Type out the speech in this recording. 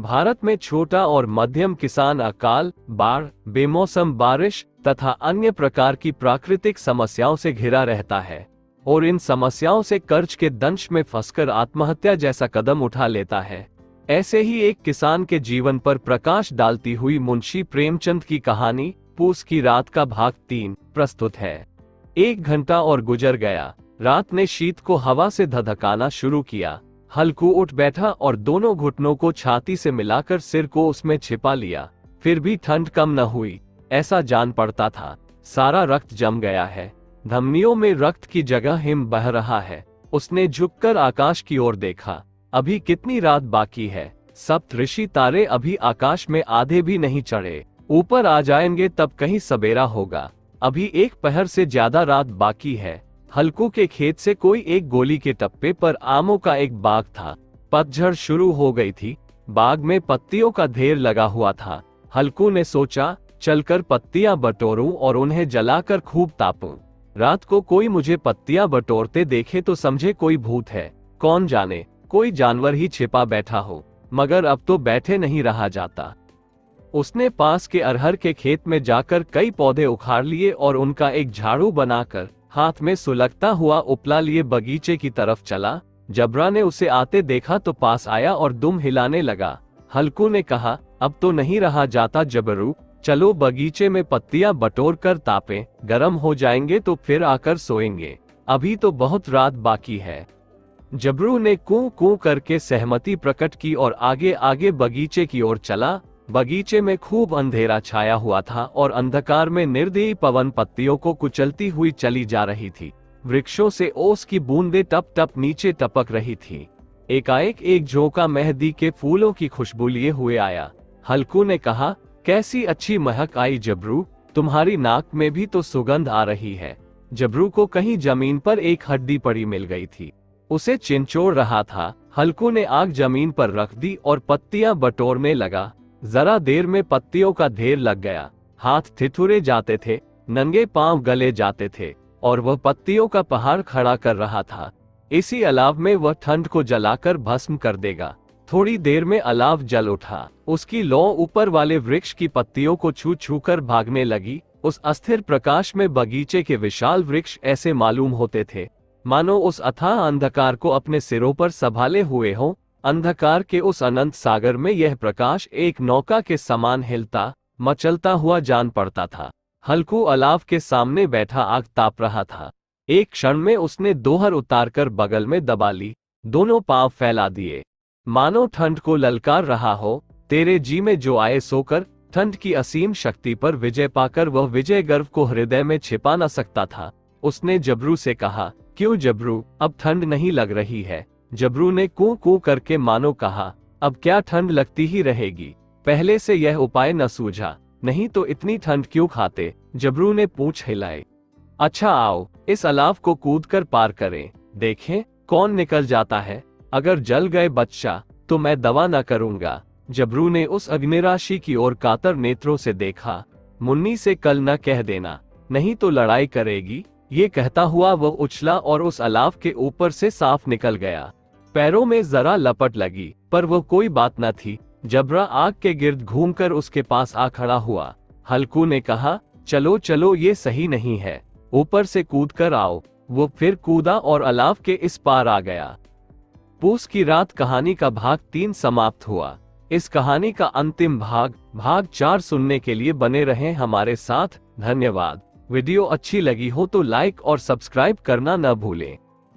भारत में छोटा और मध्यम किसान अकाल, बाढ़, बेमौसम बारिश तथा अन्य प्रकार की प्राकृतिक समस्याओं से घिरा रहता है और इन समस्याओं से कर्ज के दंश में फंसकर आत्महत्या जैसा कदम उठा लेता है। ऐसे ही एक किसान के जीवन पर प्रकाश डालती हुई मुंशी प्रेमचंद की कहानी पूस की रात का भाग 3 प्रस्तुत है। 1 घंटा और गुजर गया। रात ने शीत को हवा से धधकाना शुरू किया। हल्कू उठ बैठा और दोनों घुटनों को छाती से मिलाकर सिर को उसमें छिपा लिया। फिर भी ठंड कम न हुई। ऐसा जान पड़ता था सारा रक्त जम गया है, धमनियों में रक्त की जगह हिम बह रहा है। उसने झुककर आकाश की ओर देखा। अभी कितनी रात बाकी है। सप्त ऋषि तारे अभी आकाश में आधे भी नहीं चढ़े, ऊपर आ जाएंगे तब कहीं सवेरा होगा। अभी 1 पहर से ज्यादा रात बाकी है। हल्कू के खेत से कोई 1 गोली के टप्पे पर आमों का एक बाग था। पतझड़ शुरू हो गई थी। बाग में पत्तियों का ढेर लगा हुआ था। हल्कू ने सोचा चलकर पत्तियां बटोरूं और उन्हें जलाकर खूब तापूं। रात को कोई मुझे पत्तियां बटोरते देखे तो समझे कोई भूत है, कौन जाने कोई जानवर ही छिपा बैठा हो। मगर अब तो बैठे नहीं रहा जाता। उसने पास के अरहर के खेत में जाकर कई पौधे उखाड़ लिए और उनका एक झाड़ू बनाकर हाथ में सुलगता हुआ उपला लिए बगीचे की तरफ चला। जबरा ने उसे आते देखा तो पास आया और दुम हिलाने लगा। हल्कू ने कहा, अब तो नहीं रहा जाता जबरू, चलो बगीचे में पत्तियां बटोर कर तापें, गर्म हो जाएंगे तो फिर आकर सोएंगे, अभी तो बहुत रात बाकी है। जबरू ने कूं कूं करके सहमति प्रकट की और आगे आगे बगीचे की ओर चला। बगीचे में खूब अंधेरा छाया हुआ था और अंधकार में निर्दयी पवन पत्तियों को कुचलती हुई चली जा रही थी। वृक्षों से ओस की बूंदें टप टप नीचे टपक रही थी। एकाएक एक झोंका मेहंदी के फूलों की खुशबू लिए हुए आया। हल्कू ने कहा, कैसी अच्छी महक आई जबरू, तुम्हारी नाक में भी तो सुगंध आ रही है। जबरू को कहीं जमीन पर एक हड्डी पड़ी मिल गई थी, उसे चिंचोड़ रहा था। हल्कू ने आग जमीन पर रख दी और पत्तियां बटोरने लगा। जरा देर में पत्तियों का ढेर लग गया। हाथ ठिठुरे जाते थे, नंगे पांव गले जाते थे और वह पत्तियों का पहाड़ खड़ा कर रहा था। इसी अलाव में वह ठंड को जलाकर भस्म कर देगा। थोड़ी देर में अलाव जल उठा। उसकी लौ ऊपर वाले वृक्ष की पत्तियों को छू छू कर भागने लगी। उस अस्थिर प्रकाश में बगीचे के विशाल वृक्ष ऐसे मालूम होते थे मानो उस अथाह अंधकार को अपने सिरों पर संभाले हुए हों। अंधकार के उस अनंत सागर में यह प्रकाश एक नौका के समान हिलता मचलता हुआ जान पड़ता था। हल्कू अलाव के सामने बैठा आग ताप रहा था। एक क्षण में उसने दोहर उतारकर बगल में दबा ली, दोनों पांव फैला दिए, मानो ठंड को ललकार रहा हो। तेरे जी में जो आए सोकर, ठंड की असीम शक्ति पर विजय पाकर वह विजय गर्व को हृदय में छिपा न सकता था। उसने जबरू से कहा, क्यों जबरू, अब ठंड नहीं लग रही है? जबरू ने कूं कूं करके मानो कहा, अब क्या ठंड लगती ही रहेगी, पहले से यह उपाय न सूझा, नहीं तो इतनी ठंड क्यों खाते? जबरू ने पूंछ हिलाई। अच्छा आओ, इस अलाव को कूदकर पार करें, देखें कौन निकल जाता है। अगर जल गए बच्चा तो मैं दवा न करूंगा। जबरू ने उस अग्निराशि की ओर कातर नेत्रों से देखा। मुन्नी से कल न कह देना, नहीं तो लड़ाई करेगी। ये कहता हुआ वह उछला और उस अलाव के ऊपर से साफ निकल गया। पैरों में जरा लपट लगी, पर वह कोई बात न थी। जबरा आग के गिर्द घूमकर उसके पास आ खड़ा हुआ। हल्कू ने कहा, चलो चलो, ये सही नहीं है, ऊपर से कूद कर आओ। वो फिर कूदा और अलाव के इस पार आ गया। पूस की रात कहानी का भाग 3 समाप्त हुआ। इस कहानी का अंतिम भाग 4 सुनने के लिए बने रहें हमारे साथ। धन्यवाद। वीडियो अच्छी लगी हो तो लाइक और सब्सक्राइब करना न भूलें।